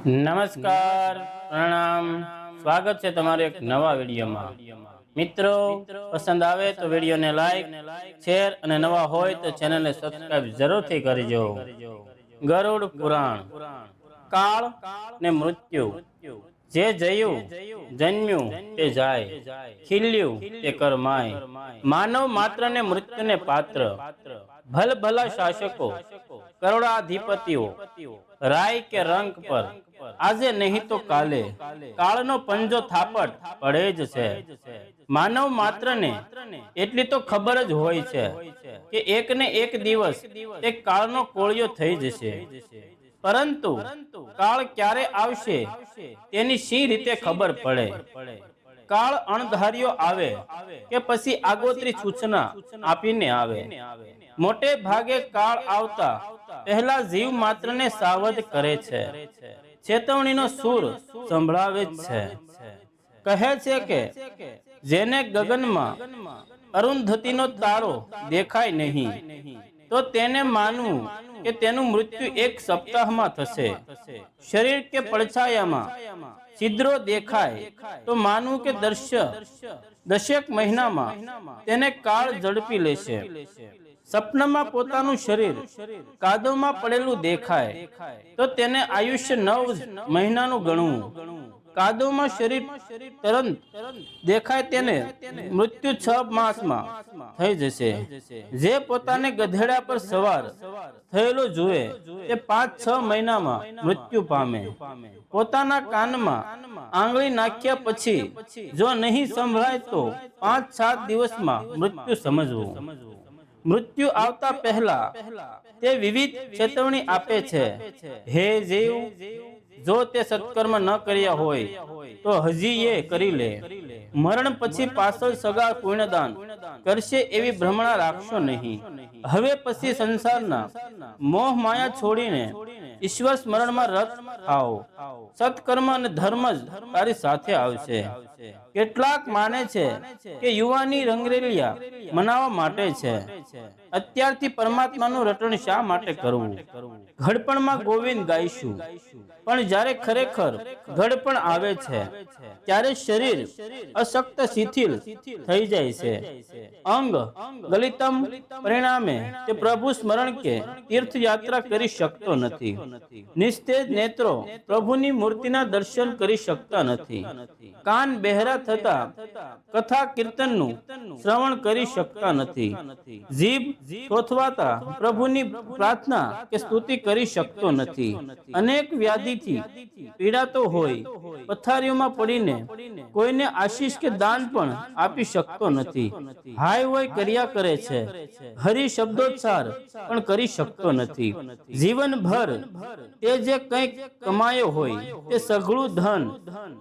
નમસ્કાર, પ્રણામ, સ્વાગત છે તમારો એક નવા વિડીયોમાં। મિત્રો, પસંદ આવે તો વિડીયોને લાઈક, શેર અને નવા હોય તો ચેનલને સબસ્ક્રાઇબ જરૂરથી કરજો। ગરુડ પુરાણ। કાળ ને મૃત્યુ। જે જયું જન્મ્યું તે જાય, ખીલ્યું તે કરમાય। માનવ માત્ર ને મૃત્યુને પાત્ર। ભલ ભલા શાસકો, કરોડાધિપતિઓ, રાય કે રંક પર આજે નહીં તો કાલે કાળનો પંજો થાપટ પડે જ છે। માનવ માત્ર ને એટલી તો ખબર જ હોય છે કે એક ને એક દિવસ તે કાળનો કોળિયો થઈ જશે, પરંતુ કાળ ક્યારે આવશે તેની શી રીતે ખબર પડે? કાળ અણધાર્યો આવે કે પછી આગોતરી સૂચના આપીને આવે? મોટે ભાગે કાળ આવતા પહેલા જીવ માત્ર ને સાવધ કરે છે, ચેતવણીનો સૂર સંભળાવે છે। કહે છે કે જેને ગગનમાં અરુંધતીનો તારો દેખાય નહીં તો તેને માનવું કે તેનું મૃત્યુ એક સપ્તાહમાં થશે। શરીર કે પડછાયામાં છિદ્રો દેખાય તો માનવું કે દશેક મહિનામાં તેને કાળ ઝડપી લેશે। સપનામાં પોતાનું શરીર કાદવમાં પડેલું દેખાય તો તેને આયુષ્ય 9 મહિનાનું ગણવું। કાદવમાં શરીર તરત દેખાય તેને મૃત્યુ 6 માસમાં થઈ જશે। જે પોતાને ગધેડા પર સવાર થયેલો જુએ તે 5-6 મહિનામાં મૃત્યુ પામે। પોતાના કાનમાં આંગળી નાખ્યા પછી જો નહીં સંભળાય તો 5-7 દિવસમાં મૃત્યુ સમજવું। મૃત્યુ આવતા પહેલા તે વિવિધ ચેતવણી આપે છે। હે જીવ, જો તે સત્કર્મ ન કર્યા હોય તો હજી એ કરી લે। મરણ પછી પાછળ સગા પુણ્યદાન કરશે એવી ભ્રમણા રાખશો નહીં। હવે પછી સંસારના મોહ માયા છોડીને ઈશ્વર સ્મરણમાં રત થાઓ। સત્કર્મ અને ધર્મ જ તારી સાથે આવશે। કેટલાક માને છે કે યુવાની રંગરેલિયા મનાવવા માટે છે, અત્યારથી પરમાત્માનું રટણ શા માટે કરવું? ઘડપણમાં ગોવિંદ ગાઈશું, પણ જ્યારે ખરેખર ઘડપણ આવે છે ત્યારે શરીર અશક્ત શિથિલ થઈ જાય છે। અંગ ગલિતમ પરિણામે તે પ્રભુ સ્મરણ કે તીર્થયાત્રા કરી શકતો નથી। નિસ્તેજ નેત્રો પ્રભુની મૂર્તિના દર્શન કરી શકતા નથી। કાન બહેરા થતા કથા કીર્તનનું શ્રવણ કરી શકતા નથી। જીભ થોથવાતા પ્રભુની પ્રાર્થના કે સ્તુતિ કરી શકતો નથી। અનેક વ્યાધિથી પીડાતો હોય, પથારીઓમાં પડીને કોઈને આશીષ કે દાન પણ આપી શકતો નથી। હાય હોય કર્યા કરે છે, હરિ શબ્દોચ્ચાર પણ કરી શકતો નથી। જીવનભર તે જે કંઈક કમાયો હોય તે સઘળું ધન,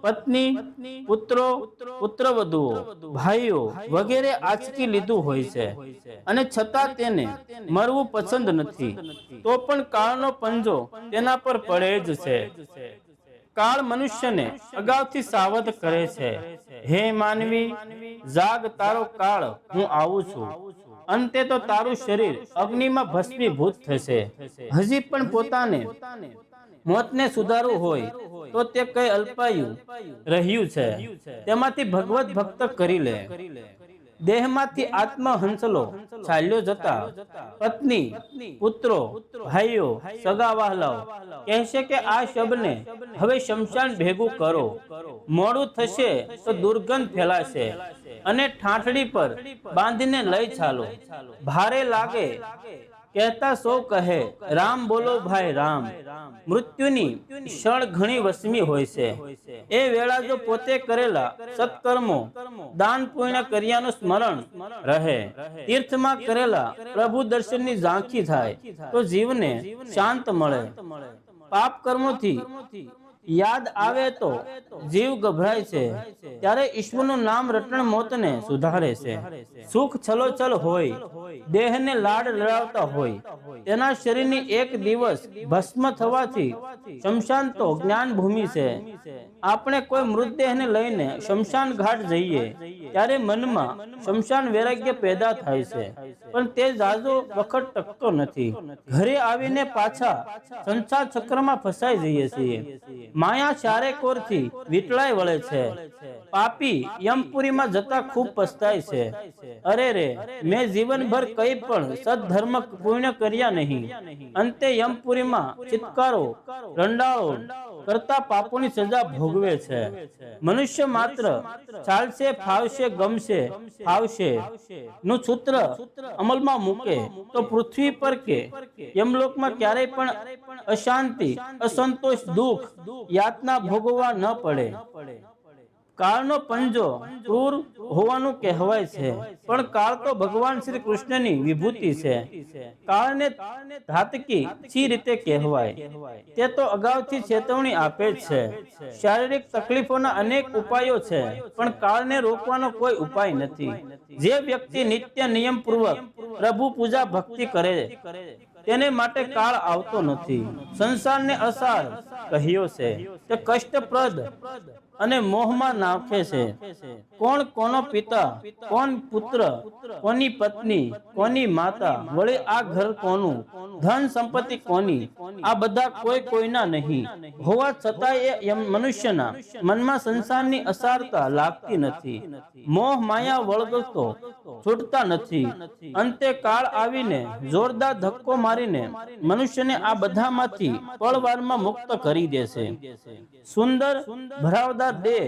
પત્ની, પુત્રો, પુત્રવધુઓ, ભાઈઓ વગેરે આંચકી લીધું હોય છે, અને છતાં તેને મરવું પસંદ નથી, તો પણ કાળનો પંજો તેના પર પડે જ છે। કાળ મનુષ્યને અગાઉથી સાવધ કરે છે। હે માનવી, જાગ, તારો કાળ હું આવું છું। અંતે તો તારું શરીર અગ્નિમાં ભસ્મીભૂત થશે। હજી પણ પોતાને મોતને સુધારવું હોય તો તે કઈ અલ્પાયુ રહ્યું છે તેમાંથી ભગવત ભક્ત કરી લે। દેહમાંથી આત્મા હંસલો ચાલ્યો જતા પત્ની, પુત્રો, ભાઈઓ, સગા વહાલાઓ કહેશે કે આ શબને હવે શમશાન ભેગું કરો। મોડું થશે તો દુર્ગંધ ફેલાશે અને ઠાઠડી પર બાંધીને લઈ ચાલો। ભારે લાગે કહેતા સૌ કહે રામ બોલો ભાઈ રામ। મૃત્યુની ક્ષણ ઘણી વસમી હોય છે। એ વેળા જો પોતે કરેલા સત્કર્મો, દાન પુણ્ય કર્યાનું સ્મરણ રહે, તીર્થમાં કરેલા પ્રભુ દર્શનની ઝાંખી થાય તો જીવને શાંત મળે। પાપ કર્મોથી યાદ આવે તો જીવ ગભરાય છે, ત્યારે ઈશ્વરનું નામ રટણ મોતને સુધારે છે। સુખ છલોછલ હોય, દેહને લાડ લડાવતા હોય, તેના શરીરની એક દિવસ ભસ્મ થવાથી શમશાન તો જ્ઞાન ભૂમિ છે। આપણે કોઈ મૃતદેહને લઈને શમશાન ઘાટ જઈએ ત્યારે મનમાં શમશાન વૈરાગ્ય પેદા થાય છે, પણ તે ઝાઝો વખત ટકતો નથી. ઘરે આવીને પાછા સંસાર ચક્રમાં ફસાઈ જઈએ છીએ. માયા ચારેકોરથી વીંટળાઈ વળે છે. પાપી યમપુરીમાં જતા ખૂબ પસ્તાય છે. અરે રે, મેં જીવનભર કંઈ પણ સદધર્મ પૂર્ણ કર્યા નહીં. અંતે યમપુરીમાં ચિત્કારો રંડાળો કરતા પાપોની સજા ભોગવે છે. મનુષ્ય માત્ર ચાલશે, ફાવશે, ગમશે, ફાવશે નું સૂત્ર અમલમાં મૂકે તો પૃથ્વી પર કે યમલોકમાં ક્યારેય પણ અશાંતિ, અસંતોષ, દુઃખ, યાતના ભોગવવા ન પડે. કાળનો પંજો ક્રૂર હોવાનું કહેવાય છે, પણ કાળ તો ભગવાન શ્રી કૃષ્ણની વિભૂતિ છે. કાળને ઘાતકી સી રીતે કહેવાય? તે તો અગાઉથી ચેતવણી આપે જ છે. શારીરિક તકલીફોના અનેક ઉપાયો છે, પણ કાળને રોકવાનો કોઈ ઉપાય નથી. જે વ્યક્તિ નિત્ય નિયમપૂર્વક પ્રભુ પૂજા ભક્તિ કરે તેને માટે કાળ આવતો નથી. સંસારને અસાર કહ્યો છે તે કષ્ટપ્રદ અને મોહમાં નાખે છે. કોણ કોનો પિતા, કોણ પુત્ર, કોની પત્ની, કોની માતા, વળી આ ઘર કોનું, ધન સંપત્તિ કોની, આ બધા કોઈ કોઈના નહીં હોવા છતાંય એ મનુષ્યના મનમાં સંસારની અસારતા લાગતી નથી. મોહ માયા વળગતો છૂટતા નથી. અંતે કાળ આવીને જોરદાર ધક્કો મારીને મનુષ્યને આ બધામાંથી પળવારમાં મુક્ત કરી દેશે. સુંદર ભરાવદાર દેહ,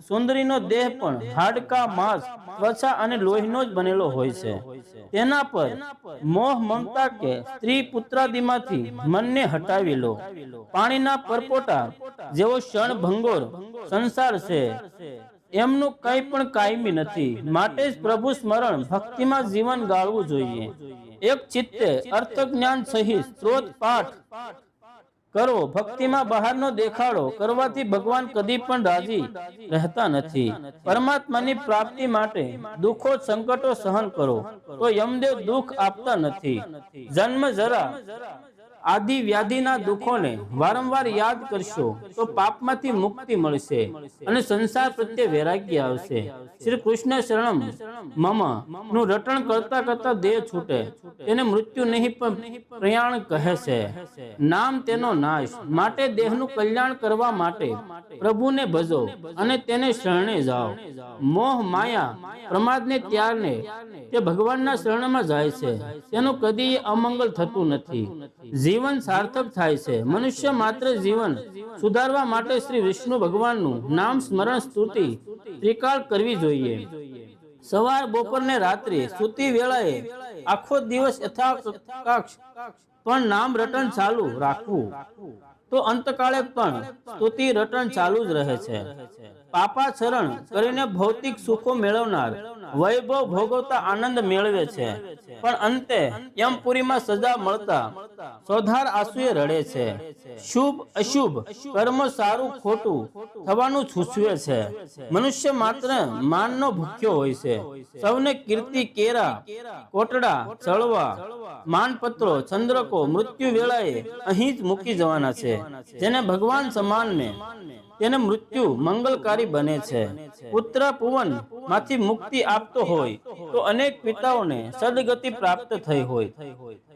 સુંદરીનો દેહ પણ હાડકા, માંસ, ત્વચા અને લોહીનો જ બનેલો હોય છે. તેના પર મોહ, મમતા કે સ્ત્રી પુત્રાદિમાંથી મનને હટાવી લો. પાણીના પરપોટા જેવો ક્ષણભંગોર સંસાર છે, એમનું કંઈ પણ કાયમી નથી. માટે જ પ્રભુ સ્મરણ ભક્તિમાં જીવન ગાળવું જોઈએ. એક ચિત્તે અર્થ જ્ઞાન સહિત સ્ત્રોત પાઠ કરો. ભક્તિમાં બહારનો દેખાડો કરવાથી ભગવાન કદી પણ રાજી રહેતા નથી. પરમાત્માની પ્રાપ્તિ માટે દુઃખો, સંકટો સહન કરો તો યમદેવ દુઃખ આપતા નથી. જન્મ, જરા આદિ વ્યાધિના દુઃખોને વારંવાર યાદ કરશો તો પાપમાંથી મુક્તિ મળશે અને સંસાર પ્રત્યે વૈરાગ્ય આવશે. શ્રી કૃષ્ણ શરણમ મમ નું રટણ કરતા કરતા દેહ છૂટે તેને મૃત્યુ નહીં પણ પ્રયાણ કહે છે. નામ તેનો નાશ. માટે દેહનું કલ્યાણ કરવા માટે પ્રભુને ભજો અને તેને શરણે જાઓ. મોહ માયા પ્રમાદને ત્યારને તે ભગવાનના શરણમાં જાય છે. તેનું કદી અમંગલ થતું નથી. જીવન સાર્થક થાય છે. મનુષ્ય માત્ર જીવન સુધારવા માટે શ્રી વિષ્ણુ ભગવાનનું નામ સ્મરણ સ્તુતિ ત્રિકાળ કરવી જોઈએ. સવાર, બપોર ને રાત્રિ સુતી વેળાએ આખો દિવસ યથાકાક્ષ પણ નામ રટણ ચાલુ રાખવું તો અંતકાળે પણ સ્તુતિ રટણ ચાલુ જ રહે છે. પાપાચરણ કરીને ભૌતિક સુખો મેળવનાર વૈભવ ભોગવતા આનંદ મેળવે છે, પણ અંતે યમપુરીમાં સજા મળતા સોધાર આંસુએ રડે છે. શુભ અશુભ કર્મ સારું ખોટું થવાનું સૂચવે છે. મનુષ્ય માત્ર માનનો ભૂખ્યો હોય છે. સૌને કીર્તિ, કેરા, કોટડા, ચળવા, માનપત્રો, ચંદ્રકો મૃત્યુ વેળાએ અહીં જ મૂકી જવાના છે. જેને ભગવાન સમાનને તેને મૃત્યુ મંગલકારી બને છે. પુત્ર પુવન માંથી મુક્તિ આપતો હોય તો અનેક પિતાઓને સદગતિ પ્રાપ્ત થઈ હોય.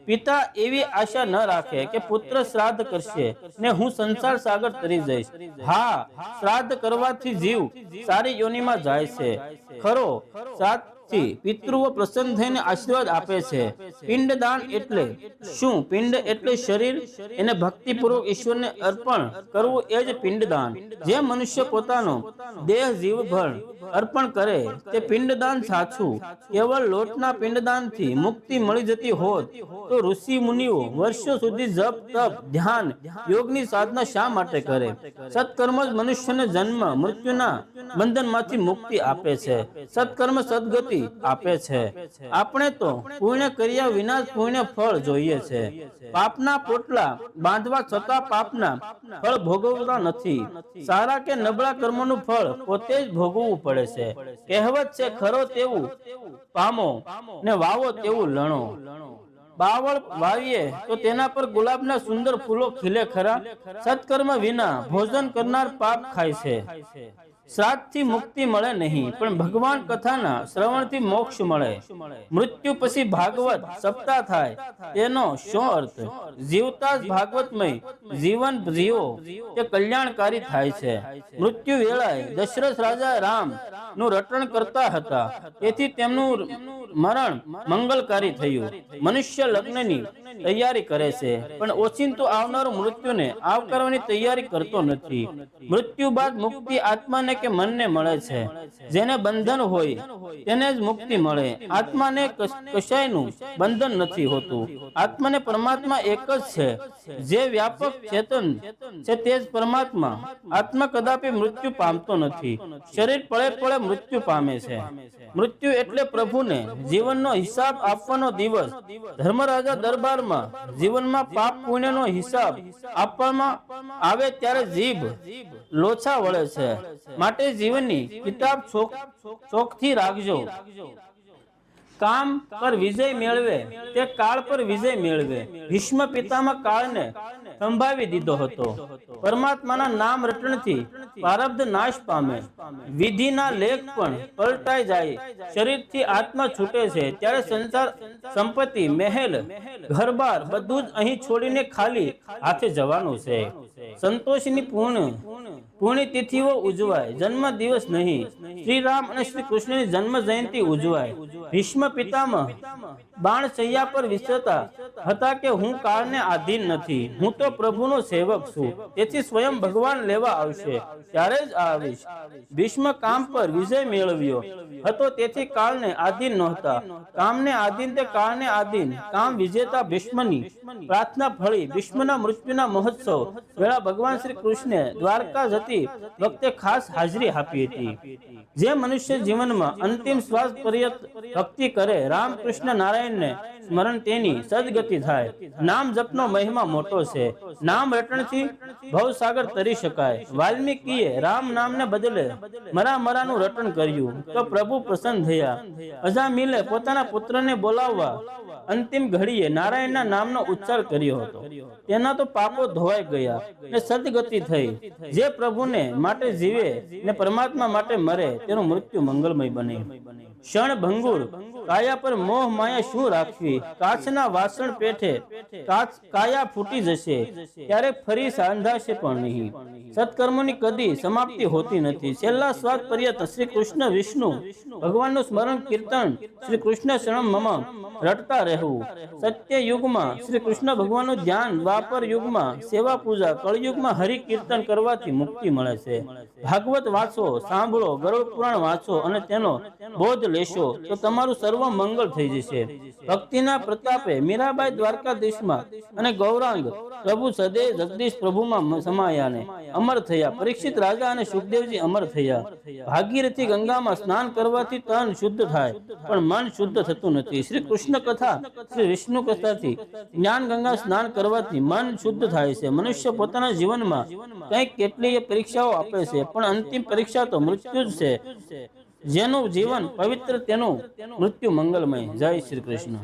પિતા એવી આશા ન રાખે કે પુત્ર શ્રાદ્ધ કરશે ને હું સંસાર સાગર તરી જઈશ. હા, શ્રાદ્ધ કરવાથી જીવ સારી યોનિમાં જાય છે. ખરો, શ્રાદ્ધ પિતૃઓ પ્રસન્ન થઈને આશીર્વાદ આપે છે. પિંડદાન એટલે શું? પિંડ એટલે શરીર. એને ભક્તિપૂર્વક ઈશ્વરને અર્પણ કરવું એ જ પિંડદાન. જે મનુષ્ય પોતાનો દેહ જીવભર અર્પણ કરે તે પિંડદાન સાચું. કેવળ લોટના પિંડદાનથી મુક્તિ મળી જતી હોત તો ઋષિ મુનિઓ વર્ષો સુધી જપ, તપ, ધ્યાન, યોગની સાધના શા માટે કરે? સત્કર્મ જ મનુષ્યને જન્મ મૃત્યુના બંધનમાંથી મુક્તિ આપે છે. સત્કર્મ સદગતિ આપે છે. આપણે તો પુણ્ય કર્યા વિના પુણ્ય ફળ જોઈએ છે. પાપના પોટલા બાંધવા છતાં પાપના ફળ ભોગવતા નથી. સારા કે નબળા કર્મોનું ફળ પોતે જ ભોગવવું પડે છે. કહેવત છે, ખરો તેવું પામો ને વાવો તેવું લણો. બાવળ વાવીએ તો તેના પર ગુલાબના સુંદર ફૂલો ખીલે ખરા? સત્કર્મ વિના ભોજન કરનાર પાપ ખાય છે. શ્રાદ્ધથી મુક્તિ મળે નહીં, પણ ભગવાન કથાના શ્રવણથી મોક્ષ મળે. મૃત્યુ પછી ભાગવત સપ્તાહ થાય, તેનો શું અર્થ? જીવતા જ ભાગવતમય જીવન જીવો તે કલ્યાણકારી થાય છે. મૃત્યુ વેળાએ દશરથ રાજા રામ નું રટણ કરતા હતા, તેથી તેમનું મરણ મંગલકારી થયું. મનુષ્ય લગ્નની તૈયારી કરે છે, પણ ઓચિંતું આવનારું મૃત્યુને આવકારવાની તૈયારી કરતો નથી. મૃત્યુ બાદ મુક્તિ આત્માને કે મનને મળે છે. જેને બંધન હોય તેને જ મુક્તિ મળે. આત્માને કશાયનું બંધન નથી હોતું. આત્માને પરમાત્મા એક જ છે. જે વ્યાપક ચેતન છે તે જ પરમાત્મા. આત્મા કદાપી મૃત્યુ પામતો નથી. શરીર પળે પળે મૃત્યુ પામે છે. મૃત્યુ એટલે પ્રભુને જીવનનો હિસાબ આપવાનો દિવસ. ધર્મરાજા દરબારમાં જીવનમાં પાપ પુણ્યનો હિસાબ આપવામાં આવે ત્યારે જીભ લોચા વળે છે. માટે જીવનની કિતાબ ચોકથી રાખજો. કામ પર વિજય મેળવે તે કાળ પર વિજય મેળવે. ભીષ્મ પિતામહ કાળને સંભાવી દીધો હતો. પરમાત્માના નામ રટણથી પ્રારબ્ધ નાશ પામે. વિધિના લેખ પણ પલટાઈ જાય. શરીરથી આત્મા છૂટે છે ત્યારે સંસાર, સંપત્તિ, મહેલ, ઘરબાર બધું જ અહીં છોડીને ખાલી હાથે જવાનું છે. સંતોષની પૂર્ણ તિથિઓ ઉજવાય, જન્મ દિવસ નહીં. શ્રી રામ અને શ્રી કૃષ્ણની જન્મ જયંતિ ઉજવાય. ભીષ્મ પિતામહ બાણશૈયા પર વિચરતા હતા કે હું કાળને આધીન નથી, હું તો પ્રભુનો સેવક છું. તેથી સ્વયં ભગવાન લેવા આવશે ત્યારે જ આવીશ. ભીષ્મ કામ પર વિજય મેળવ્યો હતો, તેથી કાળને આધીન નહોતા. કામને આધીન તે કાળને આધીન. કામ વિજેતા ભીષ્મની પ્રાર્થના ફળી. ભીષ્મના મૃત્યુના મહોત્સવ વેળા ભગવાન શ્રી કૃષ્ણે દ્વારકા જતી વખતે ખાસ હાજરી આપી હતી. જે મનુષ્ય જીવનમાં અંતિમ શ્વાસ પર્યંત ભક્તિ કરે, રામકૃષ્ણ નારાયણને સ્મરણ, તેની સદગતિ થાય. નામ જપનો મહિમા મોટો છે. નામ રટણથી ભવસાગર તરી શકાય. વાલ્મીકીએ રામ નામને બદલે મરાનું રટણ કર્યું તો પ્રભુ પ્રસન્ન થયા. અજામિલે પોતાના પુત્રને બોલાવવા અંતિમ ઘડીએ નારાયણના નામનો ઉચ્ચાર કર્યો હતો. તેના તો પાપો ધોવાઈ ગયા ને સદગતિ થઈ. જે પ્રભુને માટે જીવે ને પરમાત્મા માટે મરે, તેનું મૃત્યુ મંગલમય બને. ક્ષણ ભંગુર કાયા પર મોહ માયા શું રાખવી? કાચના વાસણ પેઠે કાયા ફૂટી જશે, ત્યારે ફરી સાંધાશે પણ નહીં. સત્કર્મોની કદી સમાપ્તિ હોતી નથી. છેલ્લા શ્વાસ પર્યંત શ્રી કૃષ્ણ વિષ્ણુ ભગવાનનું સ્મરણ કીર્તન, શ્રી કૃષ્ણ શરણમ મમ રટતા રહેવું. સત્ય યુગમાં શ્રી કૃષ્ણ ભગવાનનું ધ્યાન, દ્વાપર યુગમાં સેવા પૂજા, કળયુગમાં હરિ કીર્તન કરવાથી મુક્તિ મળે છે. ભાગવત વાંચો, સાંભળો, ગરુડ પુરાણ વાંચો અને તેનો બોધ લેશો તો તમારું સર્વ મંગળ થઈ જશે. ભક્તિના પ્રતાપે મીરાબાઈ દ્વારકાધીશમાં અને ગૌરાંગ પ્રભુ સદે જગદીશ પ્રભુમાં સમાયાને અમર થયા. પરીક્ષિત રાજા અને સુખદેવજી અમર થયા. ભાગીરથી ગંગામાં સ્નાન કરવાથી તન શુદ્ધ થાય, પણ મન શુદ્ધ થતું નથી. શ્રી કૃષ્ણ કથા, શ્રી વિષ્ણુ કથાથી જ્ઞાન ગંગા સ્નાન કરવાથી મન શુદ્ધ થાય છે. મનુષ્ય પોતાના જીવનમાં કંઈક કેટલીય પરીક્ષાઓ આપે છે, પણ અંતિમ પરીક્ષા તો મૃત્યુ જ છે. જેનું જીવન પવિત્ર તેનું મૃત્યુ મંગલમય. જય શ્રી કૃષ્ણ.